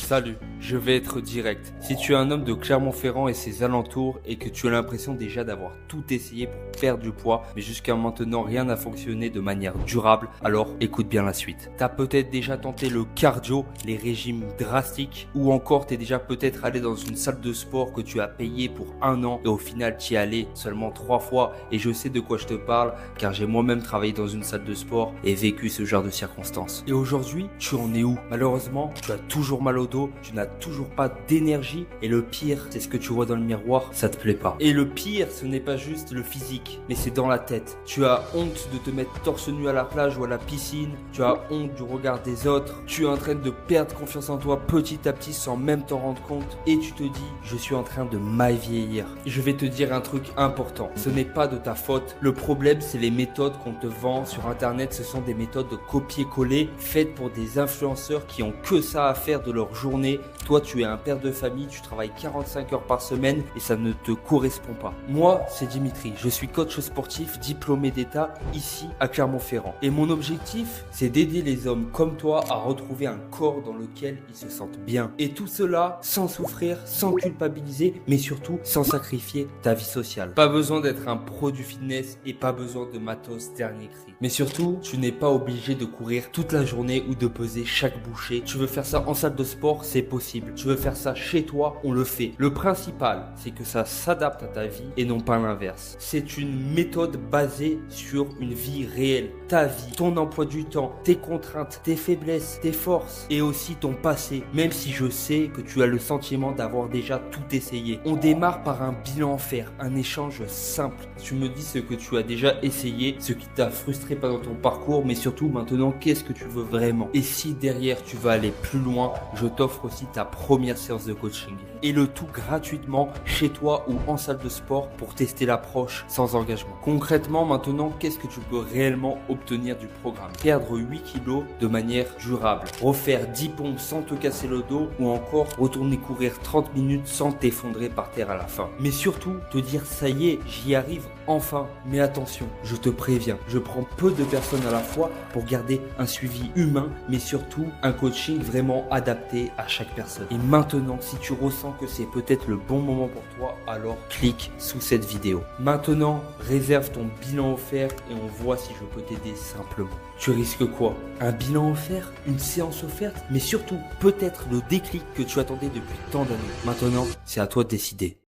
Salut, je vais être direct. Si tu es un homme de Clermont-Ferrand et ses alentours et que tu as l'impression déjà d'avoir tout essayé pour perdre du poids, mais jusqu'à maintenant rien n'a fonctionné de manière durable, alors écoute bien la suite. T'as peut-être déjà tenté le cardio, les régimes drastiques, ou encore t'es déjà peut-être allé dans une salle de sport que tu as payé pour 1 an et au final t'y es allé seulement 3 fois et je sais de quoi je te parle car j'ai moi-même travaillé dans une salle de sport et vécu ce genre de circonstances. Et aujourd'hui, tu en es où? Malheureusement, tu as toujours mal au dos, tu n'as toujours pas d'énergie et le pire, c'est ce que tu vois dans le miroir, ça te plaît pas. Et le pire, ce n'est pas juste le physique, mais c'est dans la tête. Tu as honte de te mettre torse nu à la plage ou à la piscine, tu as honte du regard des autres, tu es en train de perdre confiance en toi petit à petit sans même t'en rendre compte et tu te dis, je suis en train de mal vieillir. Je vais te dire un truc important, ce n'est pas de ta faute, le problème c'est les méthodes qu'on te vend sur internet, ce sont des méthodes de copier-coller faites pour des influenceurs qui ont que ça à faire de leur journée. Toi tu es un père de famille, tu travailles 45 heures par semaine et ça ne te correspond pas. Moi c'est Dimitri, je suis coach sportif diplômé d'état ici à Clermont-Ferrand et mon objectif c'est d'aider les hommes comme toi à retrouver un corps dans lequel ils se sentent bien et tout cela sans souffrir, sans culpabiliser mais surtout sans sacrifier ta vie sociale. Pas besoin d'être un pro du fitness et pas besoin de matos dernier cri. Mais surtout, tu n'es pas obligé de courir toute la journée ou de peser chaque bouchée. Tu veux faire ça en salle de sport, c'est possible. Tu veux faire ça chez toi, on le fait. Le principal, c'est que ça s'adapte à ta vie et non pas l'inverse. C'est une méthode basée sur une vie réelle. Ta vie, ton emploi du temps, tes contraintes, tes faiblesses, tes forces et aussi ton passé. Même si je sais que tu as le sentiment d'avoir déjà tout essayé. On démarre par un bilan à faire, un échange simple. Tu me dis ce que tu as déjà essayé, ce qui t'a frustré pendant ton parcours, mais surtout maintenant, qu'est-ce que tu veux vraiment? Et si derrière tu veux aller plus loin, je t'offre aussi ta première séance de coaching. Et le tout gratuitement chez toi ou en salle de sport pour tester l'approche sans engagement. Concrètement, maintenant, qu'est-ce que tu peux réellement obtenir du programme? Perdre 8 kilos de manière durable, refaire 10 pompes sans te casser le dos ou encore retourner courir 30 minutes sans t'effondrer par terre à la fin. Mais surtout, te dire ça y est, j'y arrive enfin. Mais attention, je te préviens, je prends peu de personnes à la fois pour garder un suivi humain, mais surtout un coaching vraiment adapté à chaque personne. Et maintenant, si tu ressens que c'est peut-être le bon moment pour toi, alors clique sous cette vidéo. Maintenant, réserve ton bilan offert et on voit si je peux t'aider simplement. Tu risques quoi? Un bilan offert? Une séance offerte? Mais surtout, peut-être le déclic que tu attendais depuis tant d'années. Maintenant, c'est à toi de décider.